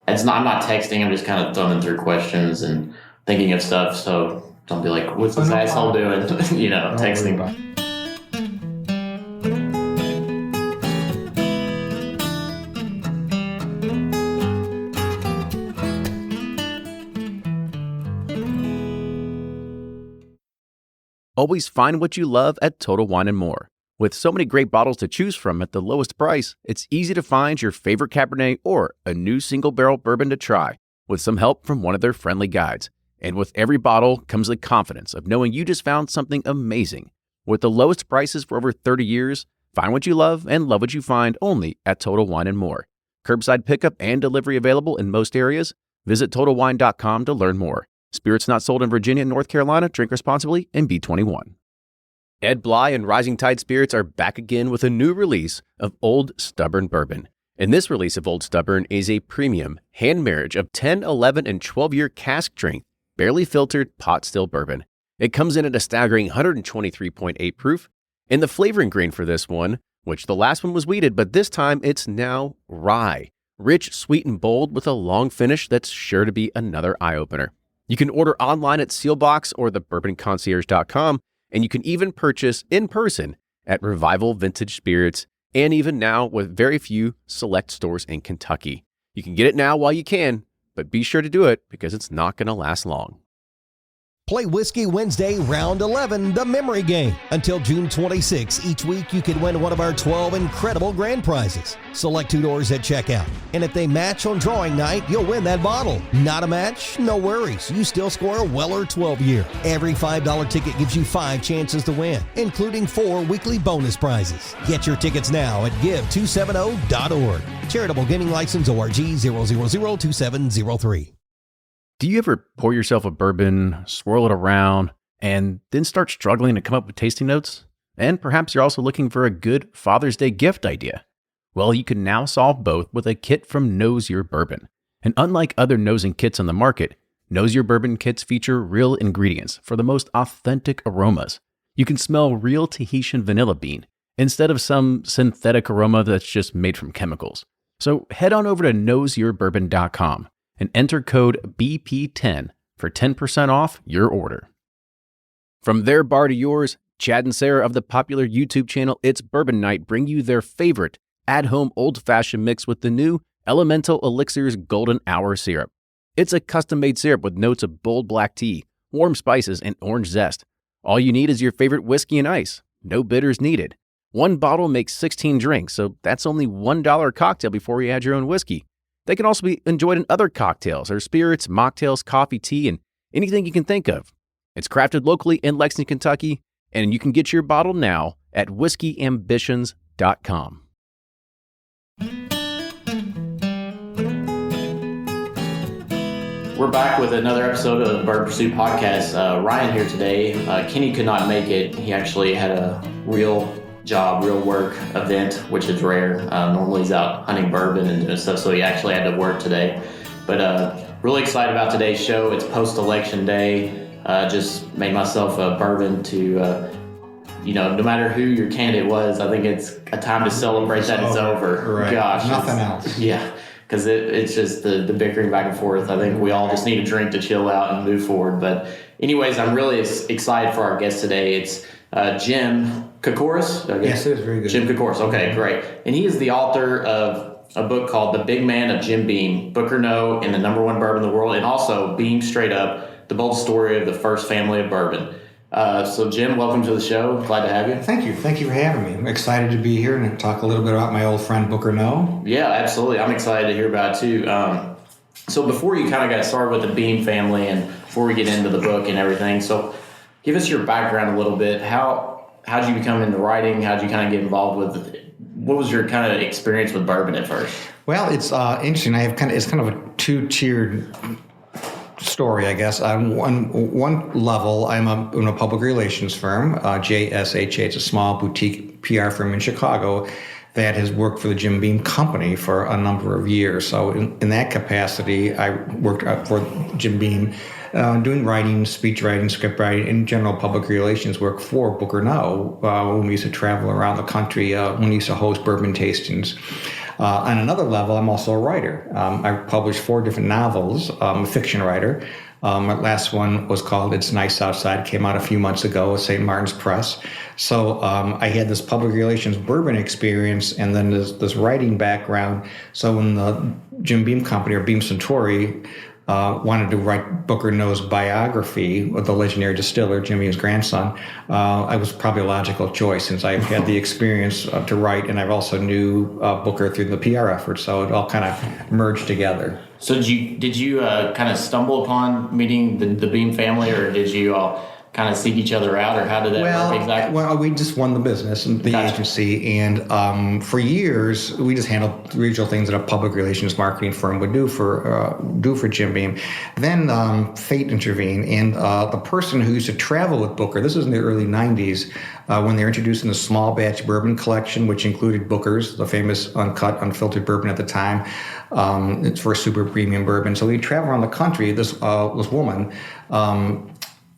I'm not texting. I'm just kind of thumbing through questions and thinking of stuff. So don't be like, what's this asshole doing? Texting. Always find what you love at Total Wine & More. With so many great bottles to choose from at the lowest price, it's easy to find your favorite Cabernet or a new single-barrel bourbon to try with some help from one of their friendly guides. And with every bottle comes the confidence of knowing you just found something amazing. With the lowest prices for over 30 years, find what you love and love what you find only at Total Wine & More. Curbside pickup and delivery available in most areas. Visit TotalWine.com to learn more. Spirits not sold in Virginia and North Carolina. Drink responsibly and be 21. Ed Bly and Rising Tide Spirits are back again with a new release of Old Stubborn Bourbon. And this release of Old Stubborn is a premium hand marriage of 10, 11, and 12-year cask strength, barely filtered pot still bourbon. It comes in at a staggering 123.8 proof. And the flavoring grain for this one, which the last one was wheated, but this time it's now rye. Rich, sweet, and bold with a long finish that's sure to be another eye-opener. You can order online at Sealbox or thebourbonconcierge.com, and you can even purchase in person at Revival Vintage Spirits, and even now with very few select stores in Kentucky. You can get it now while you can, but be sure to do it because it's not going to last long. Play Whiskey Wednesday Round 11, the memory game. Until June 26, each week you could win one of our 12 incredible grand prizes. Select $2 at checkout. And if they match on drawing night, you'll win that bottle. Not a match? No worries. You still score a Weller 12-year. Every $5 ticket gives you 5 chances to win, including 4 weekly bonus prizes. Get your tickets now at give270.org. Charitable Gaming License ORG 0002703. Do you ever pour yourself a bourbon, swirl it around, and then start struggling to come up with tasting notes? And perhaps you're also looking for a good Father's Day gift idea. Well, you can now solve both with a kit from Knows Your Bourbon. And unlike other nosing kits on the market, Knows Your Bourbon kits feature real ingredients for the most authentic aromas. You can smell real Tahitian vanilla bean instead of some synthetic aroma that's just made from chemicals. So head on over to knowsyourbourbon.com. and enter code BP10 for 10% off your order. From their bar to yours, Chad and Sarah of the popular YouTube channel It's Bourbon Night bring you their favorite at-home old-fashioned mix with the new Elemental Elixir's Golden Hour Syrup. It's a custom-made syrup with notes of bold black tea, warm spices, and orange zest. All you need is your favorite whiskey and ice. No bitters needed. One bottle makes 16 drinks, so that's only $1 cocktail before you add your own whiskey. They can also be enjoyed in other cocktails or spirits, mocktails, coffee, tea, and anything you can think of. It's crafted locally in Lexington, Kentucky, and you can get your bottle now at whiskeyambitions.com. We're back with another episode of the Bird Pursuit Podcast. Ryan here today. Kenny could not make it. He actually had a real job, real work event, which is rare. Normally he's out hunting bourbon and doing stuff, so he actually had to work today. But really excited about today's show. It's post-election day. Just made myself a bourbon to, no matter who your candidate was, I think it's a time to celebrate that it's over. Right. Gosh. Nothing else. Yeah, because it's just the bickering back and forth. I think we all just need a drink to chill out and move forward. But anyways, I'm really excited for our guest today. It's Jim Kokoris? Yes, it is very good. Jim Kokoris. Okay, great. And he is the author of a book called The Big Man of Jim Beam, Booker Noe, and the #1 bourbon in the world, and also Beam Straight Up, the bold story of the first family of bourbon. So, Jim, welcome to the show. Glad to have you. Thank you. Thank you for having me. I'm excited to be here and talk a little bit about my old friend Booker Noe. Yeah, absolutely. I'm excited to hear about it, too. So before you kind of got started with the Beam family and before we get into the book and everything, so give us your background a little bit. How'd you become into writing? How'd you kind of get involved with it? What was your kind of experience with bourbon at first? Well, it's interesting. It's kind of a two-tiered story, I guess. On one level, I'm in a public relations firm, JSHA. It's a small boutique PR firm in Chicago that has worked for the Jim Beam Company for a number of years. So in that capacity, I worked for Jim Beam doing writing, speech writing, script writing, and general public relations work for Booker Noe when we used to travel around the country, when we used to host bourbon tastings. On another level, I'm also a writer. I published 4 different novels. I'm a fiction writer. My last one was called It's Nice Outside, came out a few months ago at St. Martin's Press. So I had this public relations bourbon experience and then this writing background. So when the Jim Beam Company, or Beam Suntory, wanted to write Booker Noe's biography of the legendary distiller, Jim Beam's grandson, I was probably a logical choice since I've had the experience to write, and I've also knew Booker through the PR effort, so it all kind of merged together. So did you kind of stumble upon meeting the Beam family, or did you all kind of seek each other out, or how did that work exactly? Well, we just won the business and the agency, and for years we just handled regional things that a public relations marketing firm would do for Jim Beam. Then fate intervened, and the person who used to travel with Booker, this was in the early 90s, when they were introducing the small batch bourbon collection, which included Booker's, the famous uncut, unfiltered bourbon at the time. It's for super premium bourbon. So we traveled around the country. This woman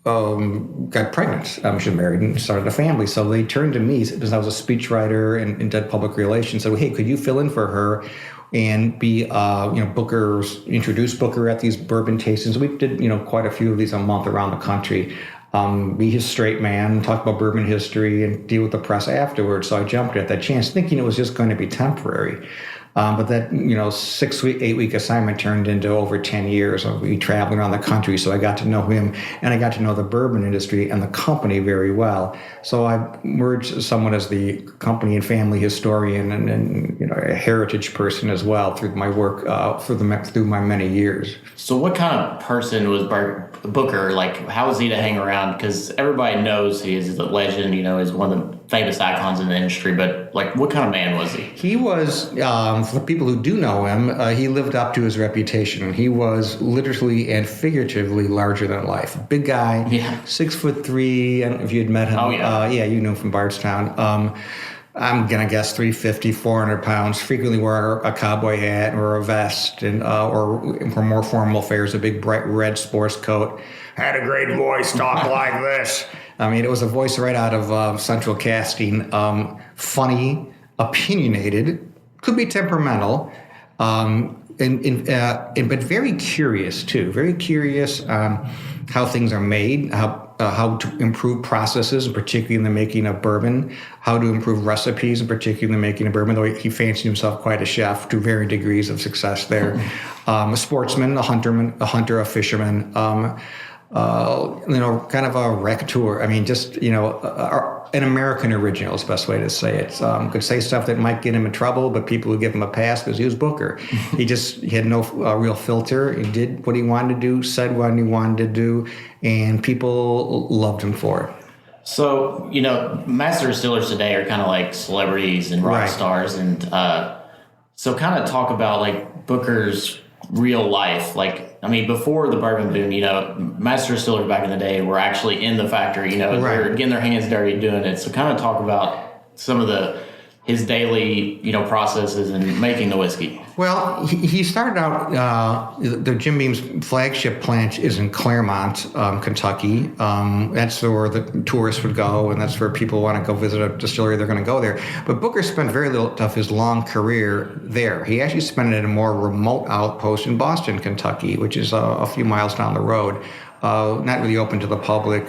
got pregnant. She married and started a family. So they turned to me, because I was a speechwriter and did public relations, said, hey, could you fill in for her and be, introduce Booker at these bourbon tastings? We did, quite a few of these a month around the country. Be his straight man, talk about bourbon history, and deal with the press afterwards. So I jumped at that chance, thinking it was just going to be temporary. But that 8-week assignment turned into over 10 years of me traveling around the country. So I got to know him, and I got to know the bourbon industry and the company very well. So I merged somewhat as the company and family historian and a heritage person as well through my work through my many years. So what kind of person was Booker? Like, how was he to hang around? Because everybody knows he is a legend. He's one of the famous icons in the industry. But like, what kind of man was he? He was, for people who do know him, he lived up to his reputation. He was literally and figuratively larger than life. Big guy, 6'3". And if you'd met him, you knew him from Bardstown. I'm gonna guess 350, 400 pounds. Frequently wore a cowboy hat or a vest, and or for more formal affairs, a big bright red sports coat. Had a great voice, talk like this. I mean, it was a voice right out of Central Casting. Funny, opinionated, could be temperamental, but very curious too. Very curious how things are made, how to improve processes, and particularly in the making of bourbon, how to improve recipes, and particularly in the making of bourbon, though he fancied himself quite a chef to varying degrees of success there. A sportsman, a hunter, a fisherman, kind of a raconteur. I mean, just, an American original is the best way to say it. Could say stuff that might get him in trouble, but people would give him a pass because he was Booker. He had no real filter. He did what he wanted to do, said what he wanted to do, and people loved him for it. So, master distillers today are kind of like celebrities and rock stars. And so kind of talk about like Booker's real life. Like, I mean, before the bourbon boom, master distillers back in the day were actually in the factory, they're getting their hands dirty doing it. So kind of talk about some of his daily, processes in making the whiskey. Well, he started out, the Jim Beam's flagship plant is in Claremont, Kentucky. That's where the tourists would go, and that's where people want to go visit a distillery, they're going to go there. But Booker spent very little of his long career there. He actually spent it at a more remote outpost in Boston, Kentucky, which is a few miles down the road. Not really open to the public.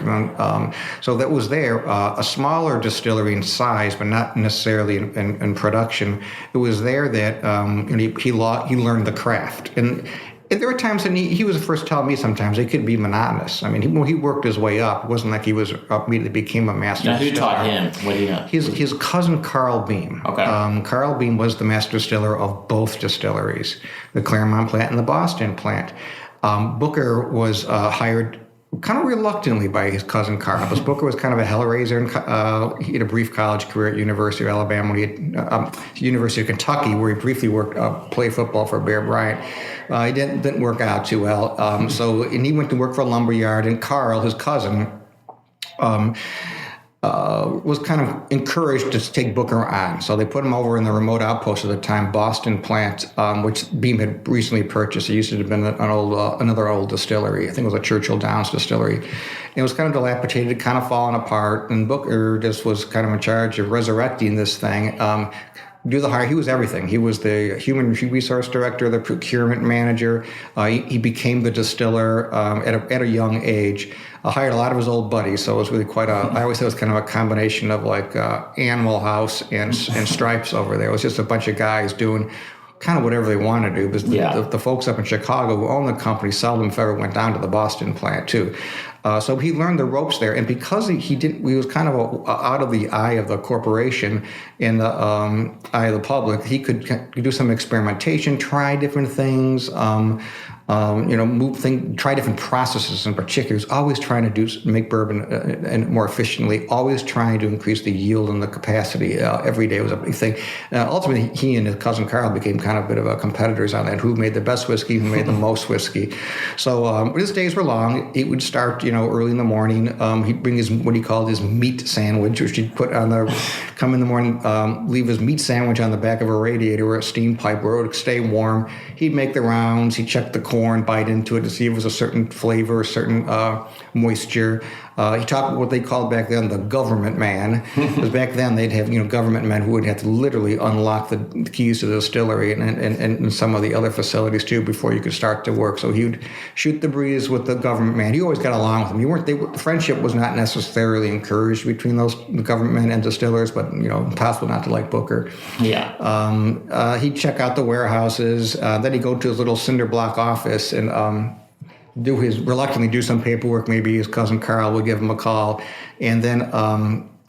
So that was there, a smaller distillery in size, but not necessarily in production. It was there that he learned the craft. And there were times that he was the first to tell me sometimes it could be monotonous. I mean, he worked his way up. It wasn't like he was immediately became a master distiller. Who taught him? What do you know? His cousin, Carl Beam. Okay. Carl Beam was the master distiller of both distilleries, the Claremont plant and the Boston plant. Booker was hired kind of reluctantly by his cousin Carl, because Booker was kind of a hellraiser, and he had a brief college career at University of Alabama, University of Kentucky, where he briefly worked played football for Bear Bryant. He didn't work out too well, and he went to work for a lumberyard, and Carl, his cousin, was kind of encouraged to take Booker on. So they put him over in the remote outpost at the time, Boston plant, which Beam had recently purchased. It used to have been another old distillery. I think it was a Churchill Downs distillery. It was kind of dilapidated, kind of falling apart, and Booker just was kind of in charge of resurrecting this thing. do the hire. He was everything. He was the human resource director, the procurement manager. He became the distiller at a young age. Hired a lot of his old buddies, so it was really quite I always say it was kind of a combination of like Animal House and Stripes over there. It was just a bunch of guys doing kind of whatever they want to do. Because the folks up in Chicago who owned the company seldom if ever went down to the Boston plant too. So he learned the ropes there, and because he was kind of out of the eye of the corporation and the eye of the public, he could do some experimentation, try different things. Try different processes in particular. He was always trying to make bourbon and more efficiently, always trying to increase the yield and the capacity. Every day was a big thing. Ultimately, he and his cousin Carl became kind of a bit of competitors on that, who made the best whiskey, who made the most whiskey. So his days were long. He would start, early in the morning. He'd bring what he called his meat sandwich, which he'd put on come in the morning, leave his meat sandwich on the back of a radiator or a steam pipe where it would stay warm. He'd make the rounds. He'd check the corn, bite into it to see if it was a certain flavor, a certain moisture. He talked what they called back then the government man, because back then they'd have government men who would have to literally unlock the keys to the distillery and some of the other facilities too before you could start to work. So he would shoot the breeze with the government man. He always got along with him. Friendship was not necessarily encouraged between those government men and distillers, but impossible not to like Booker. Yeah. He'd check out the warehouses. Then he'd go to his little cinder block office and reluctantly do some paperwork. Maybe his cousin Carl would give him a call. And then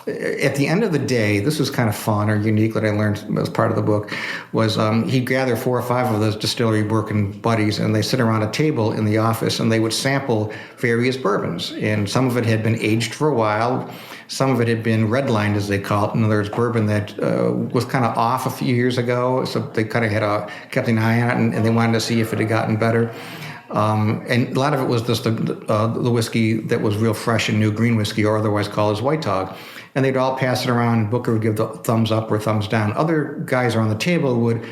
at the end of the day, this was kind of fun or unique that I learned as part of the book, was he'd gather 4 or 5 of those distillery working buddies, and they sit around a table in the office, and they would sample various bourbons. And some of it had been aged for a while. Some of it had been redlined, as they call it. In other words, bourbon that was kind of off a few years ago. So they kind of kept an eye on it, and they wanted to see if it had gotten better. And a lot of it was just the whiskey that was real fresh and new, green whiskey, or otherwise called as white dog. And they'd all pass it around, and Booker would give the thumbs up or thumbs down. Other guys around the table would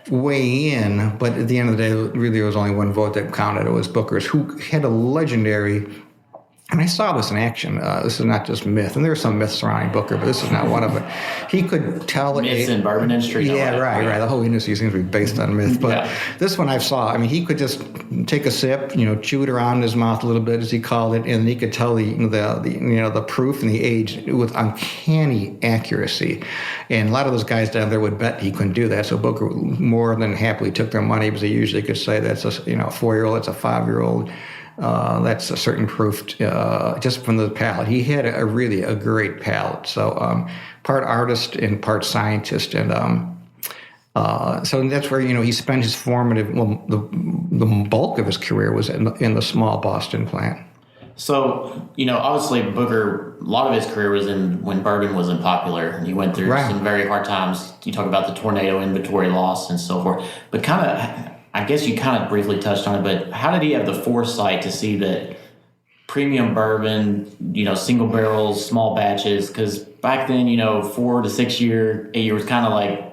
weigh in, but at the end of the day, really there was only one vote that counted. It was Booker's, who had a legendary... And I saw this in action. This is not just myth. And there are some myths surrounding Booker, but this is not one of it. He could tell... Myths in bourbon industry? Yeah, right. The whole industry seems to be based on myth. But this one I saw. I mean, he could just take a sip, chew it around in his mouth a little bit, as he called it, and he could tell the proof and the age with uncanny accuracy. And a lot of those guys down there would bet he couldn't do that. So Booker more than happily took their money, because they usually could say that's a 4-year-old, that's a 5-year-old. That's a certain proof just from the palate. He had a really great palate. So part artist and part scientist, and so that's where he spent his formative. Well, the bulk of his career was in the small Boston plant. So obviously Booker, a lot of his career was when bourbon wasn't popular, and he went through some very hard times. You talk about the tornado inventory loss and so forth, but I guess you kind of briefly touched on it, but how did he have the foresight to see that premium bourbon, single barrels, small batches? Because back then, 4 to 6 year, 8 year was kind of like,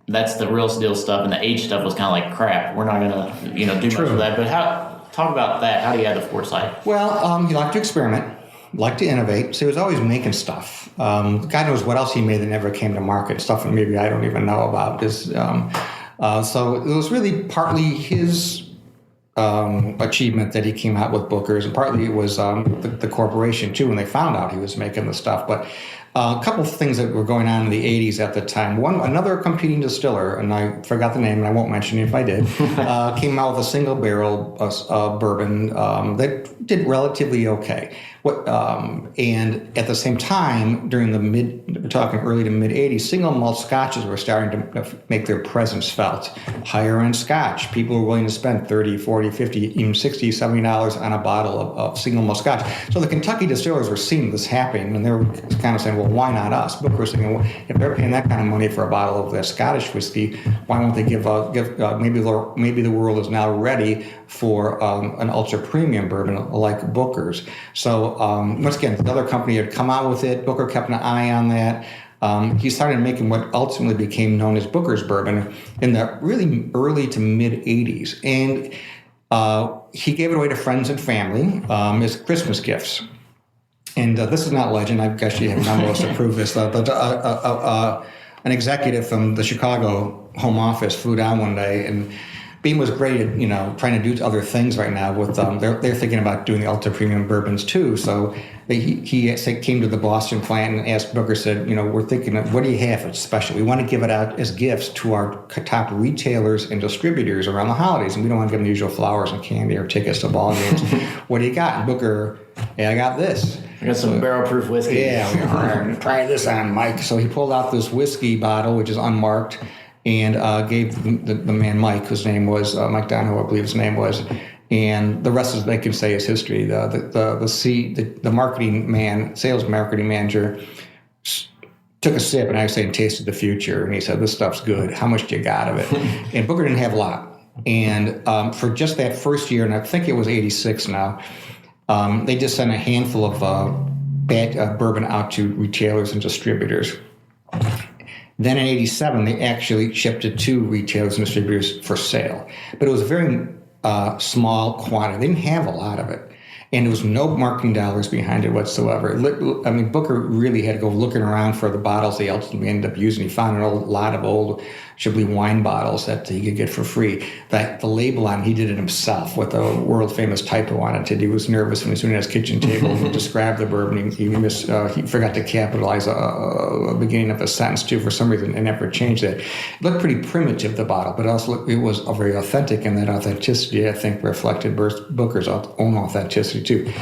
that's the real deal stuff, and the age stuff was kind of like crap. We're not going to, do much of that. But talk about that. How do you have the foresight? Well, he liked to experiment, liked to innovate. So he was always making stuff. God knows what else he made that never came to market. Stuff that maybe I don't even know about. So it was really partly his achievement that he came out with Booker's, and partly it was the corporation too when they found out he was making the stuff. But a couple of things that were going on in the 80s at the time. Another competing distiller, and I forgot the name, and I won't mention it if I did, came out with a single barrel bourbon that did relatively okay. And at the same time, during we're talking early to mid 80s, single malt scotches were starting to make their presence felt. Higher end scotch. People were willing to spend $30, $40, $50, even $60, $70 on a bottle of single malt scotch. So the Kentucky distillers were seeing this happening, and they were kind of saying, well, why not us? Booker was thinking, well, if they're paying that kind of money for a bottle of their Scottish whiskey, why won't they give maybe the world is now ready for an ultra premium bourbon like Booker's. So once again, another company had come out with it. Booker kept an eye on that. He started making what ultimately became known as Booker's bourbon in the really early to mid 80s. And he gave it away to friends and family as Christmas gifts. And this is not legend. I guess you have memos to prove this. an executive from the Chicago home office flew down one day, and Beam was great at, trying to do other things right now with they're thinking about doing the ultra premium bourbons too. So he came to the Boston plant and asked Booker, said, we're thinking of, what do you have that's special? We want to give it out as gifts to our top retailers and distributors around the holidays, and we don't want to give them the usual flowers and candy or tickets to ball games. What do you got? And Booker, I got this. I got some barrel-proof whiskey. Yeah, try this on, Mike. So he pulled out this whiskey bottle, which is unmarked, and gave the man Mike, whose name was Mike Donahoe, I believe his name was, and the rest, they can say, is history. The marketing man, sales marketing manager, took a sip, and I was saying, tasted the future, and he said, "This stuff's good. How much do you got of it?" And Booker didn't have a lot, and for just that first year, and I think it was '86 now, they just sent a handful of bourbon out to retailers and distributors. Then in '87, they actually shipped it to retailers and distributors for sale. But it was a very small quantity. They didn't have a lot of it. And there was no marketing dollars behind it whatsoever. I mean, Booker really had to go looking around for the bottles they ultimately ended up using. He found a lot of old Chablis wine bottles that he could get for free. The label on it, he did it himself with a world-famous typo on it. He was nervous when he was sitting at his kitchen table and described the bourbon. He forgot to capitalize a beginning of a sentence, too, for some reason, and never changed that. It looked pretty primitive, the bottle, but also it was very authentic, and that authenticity, I think, reflected Booker's own authenticity, too.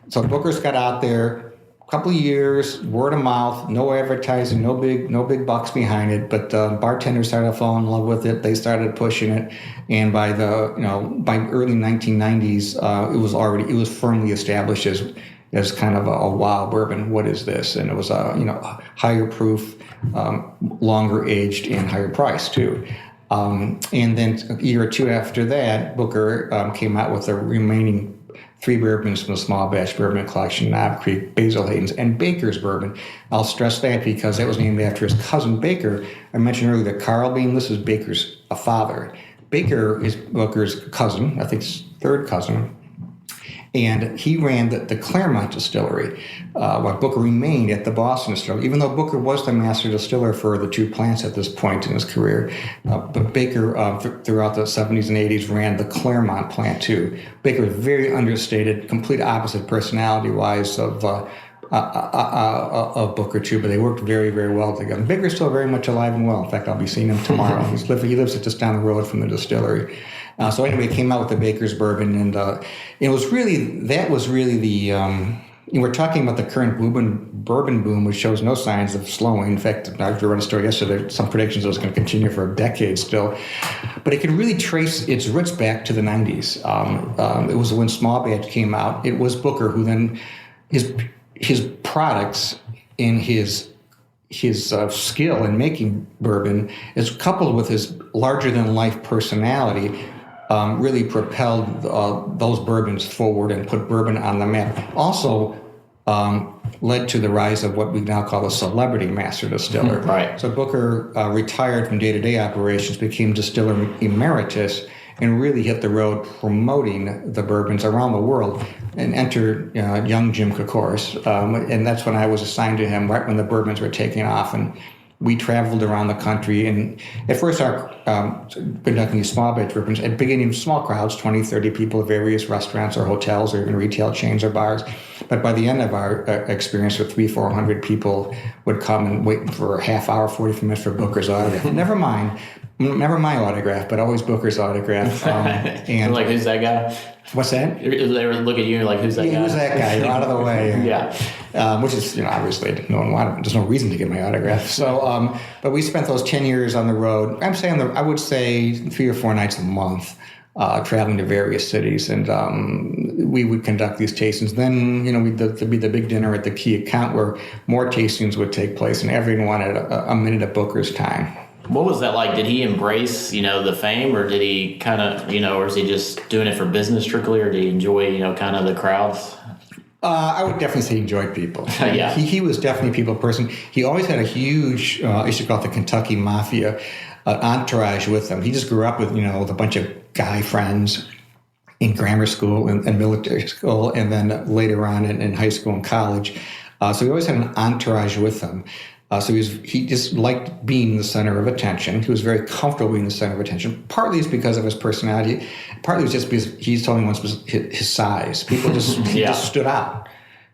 So Booker's got out there, couple of years, word of mouth, no advertising, no big bucks behind it, but bartenders started to fall in love with it. They started pushing it, and by early 1990s, it was firmly established as kind of a wow bourbon. What is this? And it was higher proof, longer aged, and higher priced too. And then a year or two after that, Booker came out with the remaining 3 bourbons from the small batch bourbon collection: Knob Creek, Basil Hayden's, and Baker's bourbon. I'll stress that because that was named after his cousin Baker. I mentioned earlier that Carl Beam, this is Baker's father. Baker is Booker's cousin, I think his third cousin. And he ran the Claremont Distillery, while Booker remained at the Boston Distillery, even though Booker was the master distiller for the 2 plants at this point in his career. But Baker, throughout the 70s and 80s, ran the Claremont plant too. Baker was very understated, complete opposite personality-wise of Booker too, but they worked very, very well together. Baker's still very much alive and well. In fact, I'll be seeing him tomorrow. He lives just down the road from the distillery. So anyway, he came out with the Baker's bourbon, and it was really the. We're talking about the current bourbon boom, which shows no signs of slowing. In fact, I read a story yesterday, some predictions it was going to continue for a decade still. But it can really trace its roots back to the 90s. It was when Small Batch came out. It was Booker who then, his products and his skill in making bourbon is coupled with his larger-than-life personality, really propelled those bourbons forward and put bourbon on the map. Also led to the rise of what we now call a celebrity master distiller. Right. So Booker retired from day-to-day operations, became distiller emeritus, and really hit the road promoting the bourbons around the world, and entered young Jim Kokoris. And that's when I was assigned to him, right when the bourbons were taking off. And we traveled around the country, and at first our conducting these small batch bourbons at beginning small crowds, 20, 30 people at various restaurants or hotels or even retail chains or bars. But by the end of our experience, with 300-400 people would come and wait for a half hour, 40 minutes for Booker's autograph. Never my autograph, but always Booker's autograph. And like, who's that guy? What's that? They were looking at you like, who's that guy? Who's that guy? You're out of the way. Yeah. Which is, obviously no one wanted. There's no reason to get my autograph. So, but we spent those 10 years on the road. I would say 3 or 4 nights a month, traveling to various cities, and we would conduct these tastings. Then, there'd be the big dinner at the key account where more tastings would take place, and everyone wanted a minute of Booker's time. What was that like? Did he embrace, the fame, or did he kind of, or is he just doing it for business strictly, or did he enjoy, kind of the crowds? I would definitely say he enjoyed people. Yeah. He was definitely a people person. He always had a huge, I used to call it the Kentucky Mafia, entourage with him. He just grew up with, with a bunch of guy friends in grammar school and military school, and then later on in high school and college. So he always had an entourage with him. So he just liked being the center of attention. He was very comfortable being the center of attention. Partly it's because of his personality. Partly it was just because he told me once was his size. People just he just stood out.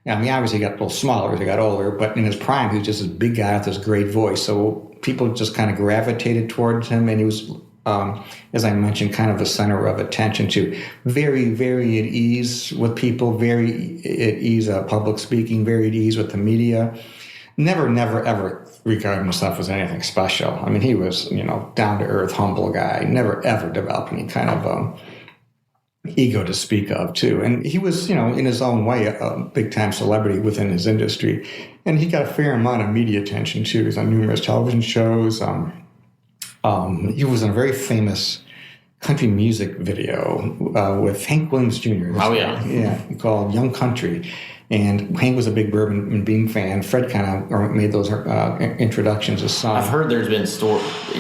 I mean, obviously he got a little smaller as he got older, but in his prime he was just this big guy with this great voice. So people just kind of gravitated towards him, and he was, as I mentioned, kind of the center of attention too. Very, very at ease with people. Very at ease public speaking. Very at ease with the media. Never, ever regarded himself as anything special. I mean, he was, down to earth, humble guy. Never, ever developed any kind of ego to speak of, too. And he was, in his own way, a big time celebrity within his industry. And he got a fair amount of media attention, too. He was on numerous television shows. He was in a very famous country music video with Hank Williams Jr. Yeah, called Young Country. And Hank was a big Bourbon and Beam fan. Fred kind of made those introductions as song. I've heard there's been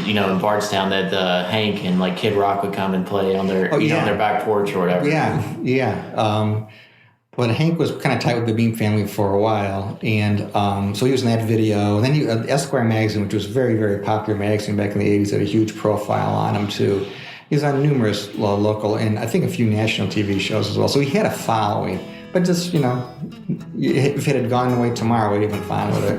in Bardstown that Hank and like Kid Rock would come and play on their on their back porch or whatever. Yeah. But Hank was kind of tight with the Beam family for a while, and so he was in that video. And then Esquire magazine, which was a very, very popular magazine back in the 80s, had a huge profile on him too. He was on numerous local and I think a few national TV shows as well. So he had a following. But just, if it had gone away tomorrow, we'd have been fine with it.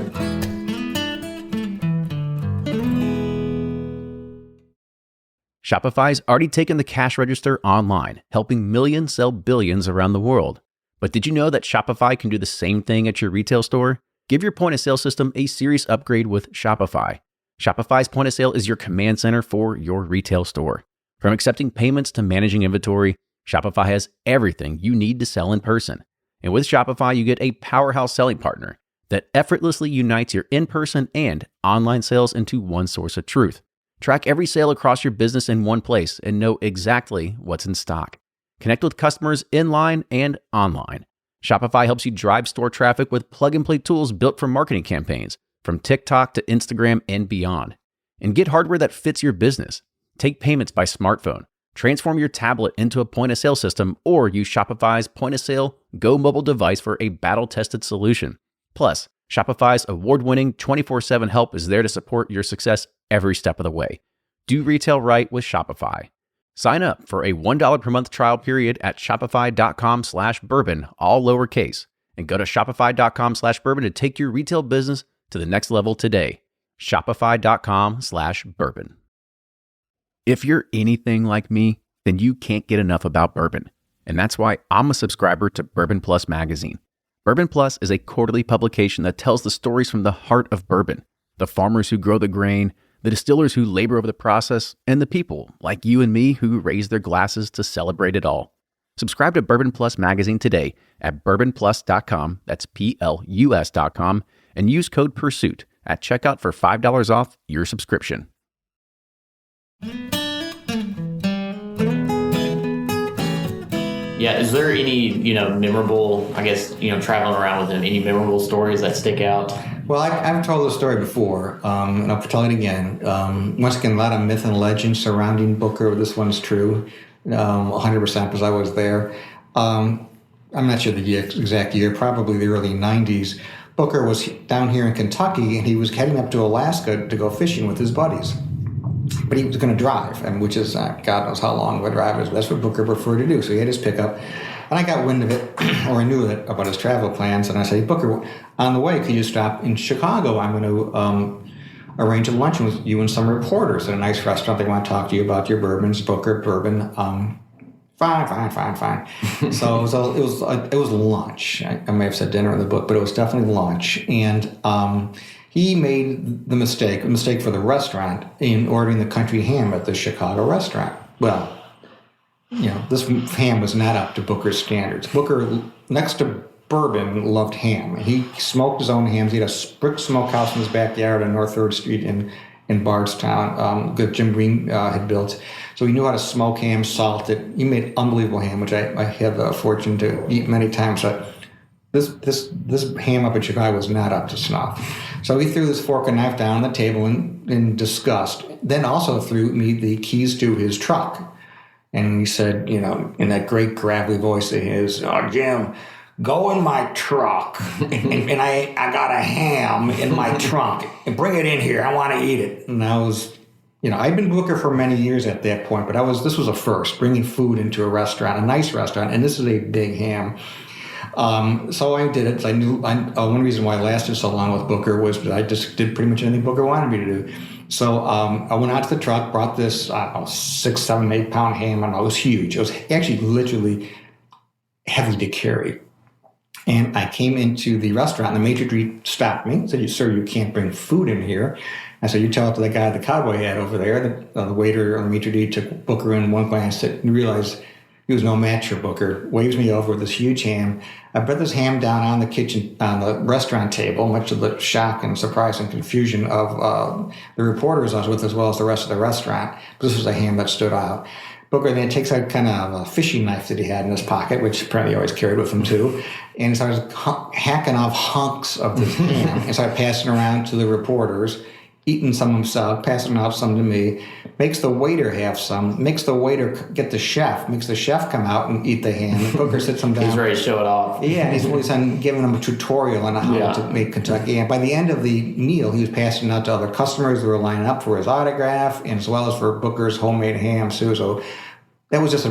Shopify's already taken the cash register online, helping millions sell billions around the world. But did you know that Shopify can do the same thing at your retail store? Give your point-of-sale system a serious upgrade with Shopify. Shopify's point-of-sale is your command center for your retail store. From accepting payments to managing inventory, Shopify has everything you need to sell in person. And with Shopify, you get a powerhouse selling partner that effortlessly unites your in-person and online sales into one source of truth. Track every sale across your business in one place and know exactly what's in stock. Connect with customers in-line and online. Shopify helps you drive store traffic with plug-and-play tools built for marketing campaigns, from TikTok to Instagram and beyond. And get hardware that fits your business. Take payments by smartphone. Transform your tablet into a point-of-sale system or use Shopify's point-of-sale Go mobile device for a battle-tested solution. Plus, Shopify's award-winning 24/7 help is there to support your success every step of the way. Do retail right with Shopify. Sign up for a $1 per month trial period at shopify.com/bourbon, all lowercase, and go to shopify.com/bourbon to take your retail business to the next level today. Shopify.com/bourbon. If you're anything like me, then you can't get enough about bourbon. And that's why I'm a subscriber to Bourbon Plus magazine. Bourbon Plus is a quarterly publication that tells the stories from the heart of bourbon, the farmers who grow the grain, the distillers who labor over the process, and the people like you and me who raise their glasses to celebrate it all. Subscribe to Bourbon Plus magazine today at bourbonplus.com, that's PLUS.com, and use code PURSUIT at checkout for $5 off your subscription. Yeah, is there any, memorable, traveling around with him, any memorable stories that stick out? Well, I've told this story before, and I'll tell it again. Once again, a lot of myth and legend surrounding Booker. This one's true, 100% because I was there. I'm not sure the exact year, probably the early 90s. Booker was down here in Kentucky, and he was heading up to Alaska to go fishing with his buddies. But he was going to drive, which is God knows how long of a drive is. That's what Booker preferred to do. So he had his pickup, and I got wind of it, or I knew it about his travel plans. And I said, Booker, on the way, could you stop in Chicago? I'm going to arrange a luncheon with you and some reporters at a nice restaurant. They want to talk to you about your bourbons, Booker, bourbon. Fine. So it was lunch. I may have said dinner in the book, but it was definitely lunch. And he made the mistake for the restaurant in ordering the country ham at the Chicago restaurant. Well, this ham was not up to Booker's standards. Booker, next to bourbon, loved ham. He smoked his own hams. He had a brick smokehouse in his backyard on North 3rd Street in Bardstown that Jim Green had built. So he knew how to smoke ham, salt it. He made unbelievable ham, which I had the fortune to eat many times. So this ham up in Chicago was not up to snuff. So he threw this fork and knife down on the table in disgust. Then also threw me the keys to his truck. And he said, in that great gravelly voice of his, "Oh, Jim, go in my truck, and I got a ham in my trunk, and bring it in here. I want to eat it. And I was, I'd been Booker for many years at that point, but this was a first, bringing food into a restaurant, a nice restaurant, and this is a big ham. So I did it. I knew one reason why I lasted so long with Booker was that I just did pretty much anything Booker wanted me to do. So I went out to the truck, brought this 6, 7, 8 pound ham, and it was huge. It was actually literally heavy to carry. And I came into the restaurant, and the maitre d' stopped me and said, "Sir, you can't bring food in here." I said, "You tell it to the guy with the cowboy hat over there." The waiter or the maitre d' took Booker in one glance and realized he was no match for Booker. Waves me over with this huge ham. I put this ham down on the restaurant table, much to the shock and surprise and confusion of the reporters I was with, as well as the rest of the restaurant. This was a ham that stood out. Booker then takes out kind of a fishing knife that he had in his pocket, which apparently he always carried with him too, and starts hacking off hunks of this ham and started passing around to the reporters, eating some himself, passing out some to me, makes the waiter have some, makes the waiter get the chef, makes the chef come out and eat the ham. And Booker sits him down. He's ready to show it off. Yeah, and he's always giving him a tutorial on how to make Kentucky. And by the end of the meal, he was passing out to other customers who were lining up for his autograph, and as well as for Booker's homemade ham too. So that was just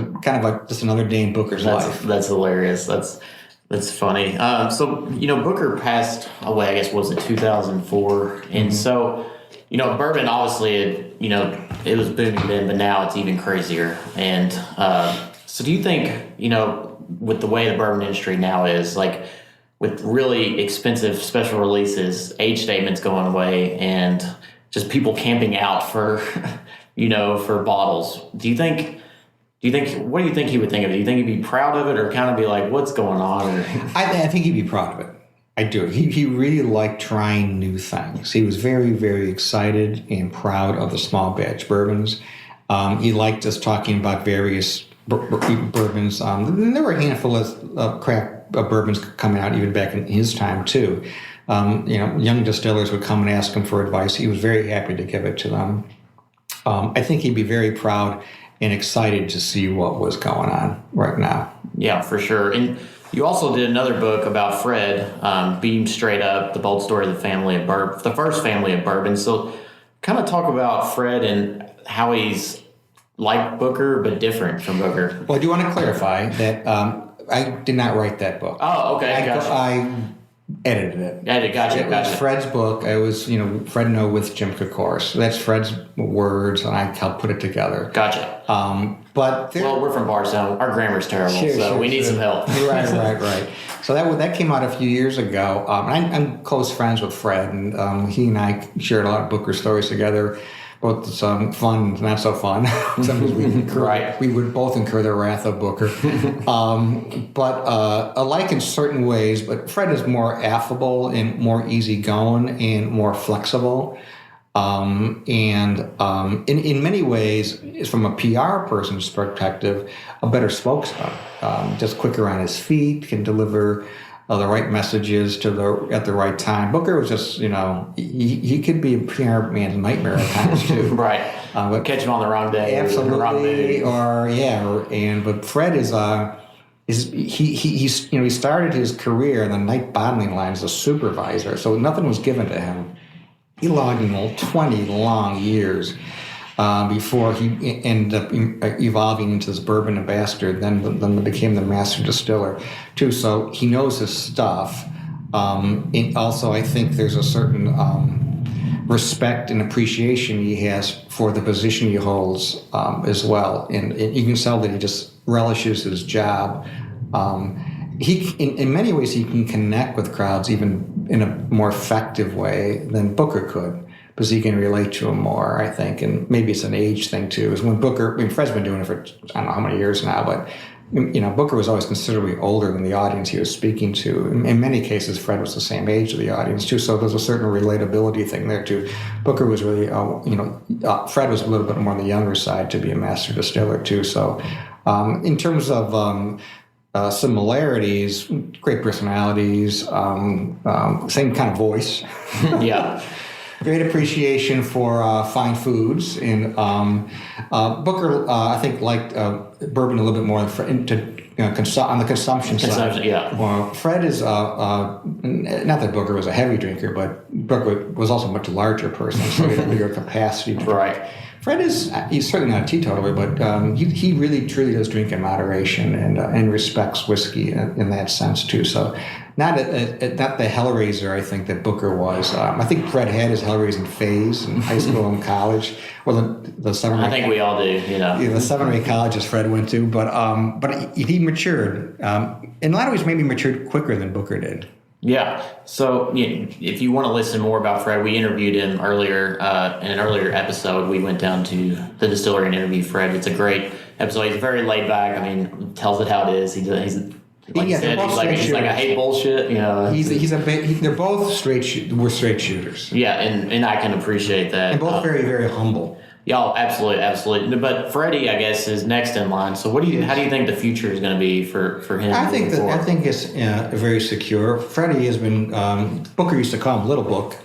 just another day in Booker's life. That's hilarious. That's funny. So Booker passed away, I guess, was it 2004? And so, bourbon, obviously, it was booming then, but now it's even crazier. And so do you think, with the way the bourbon industry now is, like with really expensive special releases, age statements going away, and just people camping out for, for bottles, what do you think he would think of it? Do you think he'd be proud of it, or kind of be like, what's going on? I think he'd be proud of it. I do. He really liked trying new things. He was very, very excited and proud of the small batch bourbons. He liked us talking about various bourbons. There were a handful of craft bourbons coming out even back in his time too. Young distillers would come and ask him for advice. He was very happy to give it to them. I think he'd be very proud and excited to see what was going on right now. Yeah, for sure. And you also did another book about Fred, Beam Straight Up, the bold story of the family of bourbon, the first family of bourbon. So kind of talk about Fred and how he's like Booker, but different from Booker. Well, I do want to clarify that I did not write that book. Oh, okay. I edited it. Gotcha. It was Fred's book. I was, Fred Noe with Jim Kokoris. So that's Fred's words, and I helped put it together. Gotcha. But we're from Bardstown. Our grammar's terrible, so we need some help. Right. So that came out a few years ago. And I'm close friends with Fred, and he and I shared a lot of Booker stories together. Both some fun and not so fun. Sometimes we would both incur the wrath of Booker. But alike in certain ways, but Fred is more affable and more easygoing and more flexible. And in many ways, from a PR person's perspective, a better spokesman. Just quicker on his feet, can deliver the right messages at the right time. Booker was just, he could be a PR man's nightmare at times too. Right. But catch him on the wrong day. Absolutely. But Fred he started his career in the night bottling line as a supervisor, so nothing was given to him. He logged in 20 long years before he ended up evolving into this bourbon ambassador, then became the master distiller too. So he knows his stuff. And also, I think there's a certain respect and appreciation he has for the position he holds as well. And you can tell that he just relishes his job. In many ways, he can connect with crowds even in a more effective way than Booker could, because he can relate to them more, I think. And maybe it's an age thing too. Is when Fred's been doing it for I don't know how many years now, but Booker was always considerably older than the audience he was speaking to. In many cases, Fred was the same age of the audience too, so there's a certain relatability thing there too. Booker was really, Fred was a little bit more on the younger side to be a master distiller too. So, in terms of similarities, great personalities, same kind of voice. Yeah. great appreciation for fine foods. And Booker, I think, liked bourbon a little bit more on the consumption side. Yeah. Well, Fred is not that Booker was a heavy drinker, but Booker was also a much larger person, so he had a bigger capacity. Right. Fred he's certainly not a teetotaler, but he really truly does drink in moderation and respects whiskey in that sense too. So not the Hellraiser I think that Booker was. I think Fred had his Hellraising phase in high school and college. Well, the summer. I think we all do. Yeah, the 7 or 8 colleges Fred went to, but he matured. In a lot of ways, maybe matured quicker than Booker did. Yeah. So if you want to listen more about Fred, we interviewed him earlier in an earlier episode. We went down to the distillery and interviewed Fred. It's a great episode. He's very laid back. I mean, tells it how it is. He's like you said, he's like I hate bullshit. They're both straight shooters. Yeah, and I can appreciate that. And both very, very humble. Yeah, absolutely. But Freddie, I guess, is next in line. So how do you think the future is going to be for him? I think it's very secure. Freddie has been Booker used to call him Little Booker.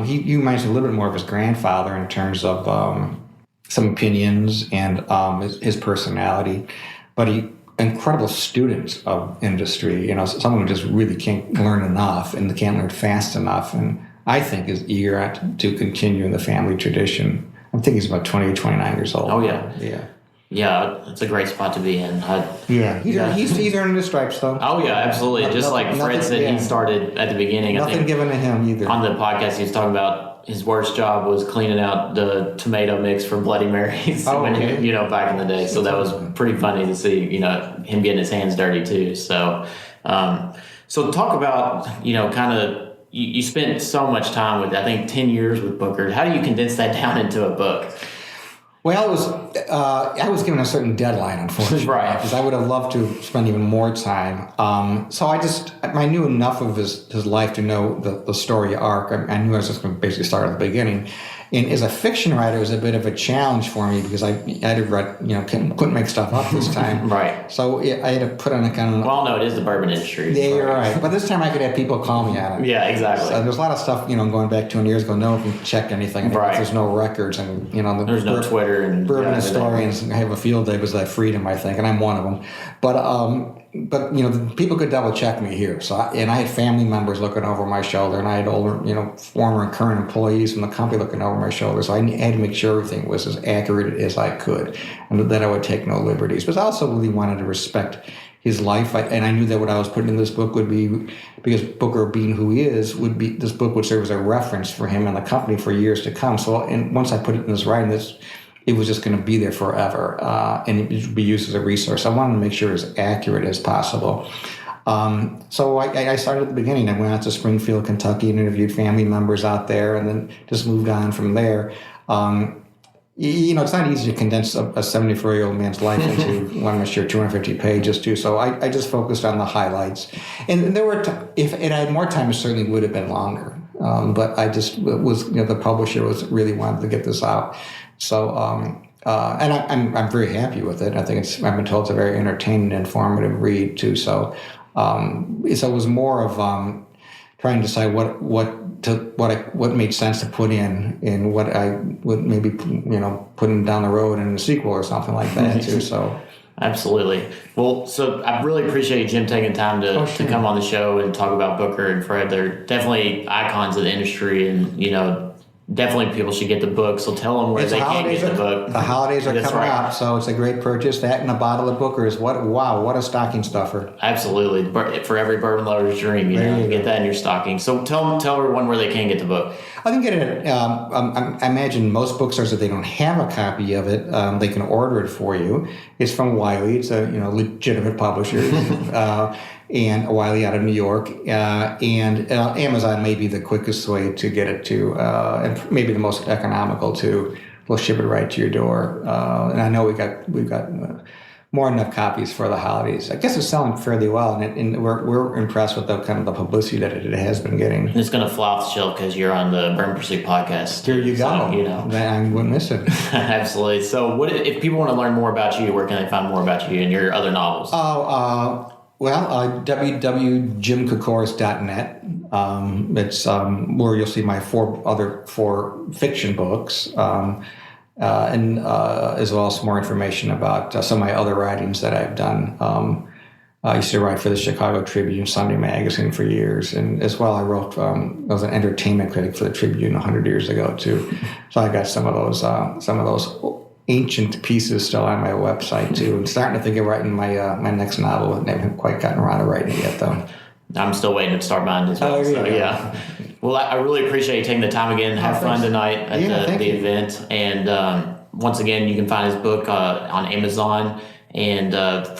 He reminds me a little bit more of his grandfather in terms of some opinions and his personality. But incredible student of industry. Someone who just really can't learn enough and can't learn fast enough. And I think is eager to continue in the family tradition. I think he's about 28, 29 years old. Oh, yeah. Yeah, it's a great spot to be in. He's earning his stripes, though. Oh, yeah, absolutely. Just like Fred said, he started at the beginning. Nothing given to him either. On the podcast, he was talking about his worst job was cleaning out the tomato mix from Bloody Marys back in the day. So that was pretty funny to see, him getting his hands dirty, too. So, talk about, kind of, you spent so much time with, I think, 10 years with Booker. How do you condense that down into a book? Well, I was given a certain deadline, unfortunately, right? Because I would have loved to spend even more time. So I knew enough of his life to know the story arc. I knew I was just going to basically start at the beginning. And as a fiction writer, it was a bit of a challenge for me because I had to write, couldn't make stuff up this time. Right. So I had to put on a kind of... Well, no, it is the bourbon industry. Yeah, you're right. But this time I could have people call me on it. Yeah, exactly. So there's a lot of stuff, going back 200 years ago, no one can check anything. Right. There's no records and, there's no Twitter. And bourbon historians have a field day with that freedom, I think, and I'm one of them. But people could double check me here. So I had family members looking over my shoulder, and I had older, former and current employees from the company looking over my shoulder. So I had to make sure everything was as accurate as I could, and that I would take no liberties. But I also really wanted to respect his life, and I knew that what I was putting in this book would be, because Booker being who he is, this book would serve as a reference for him and the company for years to come. So, and once I put it in this writing, it was just going to be there forever, and it would be used as a resource. I wanted to make sure it was as accurate as possible. So I started at the beginning. I went out to Springfield, Kentucky, and interviewed family members out there, and then just moved on from there. It's not easy to condense a 74-year-old man's life into, I'm sure, 250 pages, too. So I just focused on the highlights. And there were, if it had more time, it certainly would have been longer. But I just was, the publisher really wanted to get this out. So, and I'm very happy with it. I think I've been told it's a very entertaining, informative read too. So it was more of trying to decide what made sense to put in, and what I would maybe put in down the road in a sequel or something like that too. So. Absolutely. Well, so I really appreciate Jim taking time to come on the show and talk about Booker and Fred. They're definitely icons of the industry, and definitely people should get the book. So tell them where they can get the book. The holidays are coming up, so it's a great purchase. That and a bottle of Booker is what a stocking stuffer. Absolutely. For every bourbon lover's dream, get that in your stocking. So tell everyone where they can get the book. I can get it. I imagine most bookstores, if they don't have a copy of it, they can order it for you. It's from Wiley. It's a legitimate publisher. And Wiley out of New York, and Amazon may be the quickest way to get it to, and maybe the most economical too. We'll ship it right to your door, and I know we've got more than enough copies for the holidays. I guess it's selling fairly well, and we're impressed with the kind of the publicity that it has been getting. And it's going to fly off the shelf because you're on the Bourbon Pursuit podcast. There you go. I wouldn't miss it. Absolutely. So, if people want to learn more about you, where can they find more about you and your other novels? Well, www.jimkokoris.net. It's where you'll see my four fiction books, and as well as some more information about some of my other writings that I've done. I used to write for the Chicago Tribune Sunday magazine for years, and as well I wrote. I was an entertainment critic for the Tribune 100 years ago too. So I got some of those ancient pieces still on my website too. I'm starting to think of writing my next novel, and I haven't quite gotten around to writing it yet though. I'm still waiting to start mine as well. So, yeah. Well, I really appreciate you taking the time again. Have fun tonight at the event. And once again, you can find his book on Amazon. And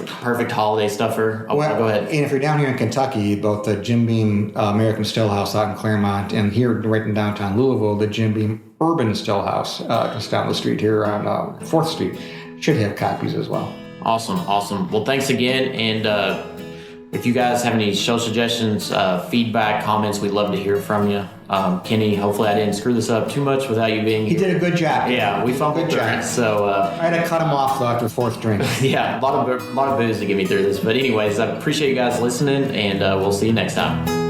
perfect holiday stuffer. Go ahead. And if you're down here in Kentucky, both the Jim Beam American Stillhouse out in Claremont, and here right in downtown Louisville, the Jim Beam Bourbon Stillhouse just down the street here on 4th Street, should have copies as well. Awesome. Well, thanks again. And if you guys have any show suggestions, feedback, comments, we'd love to hear from you. Kenny, hopefully I didn't screw this up too much without you being here. He did a good job. Yeah, we fumbled through it. So I had to cut him off though after 4th drink. Yeah, a lot of booze to get me through this. But anyways, I appreciate you guys listening, and we'll see you next time.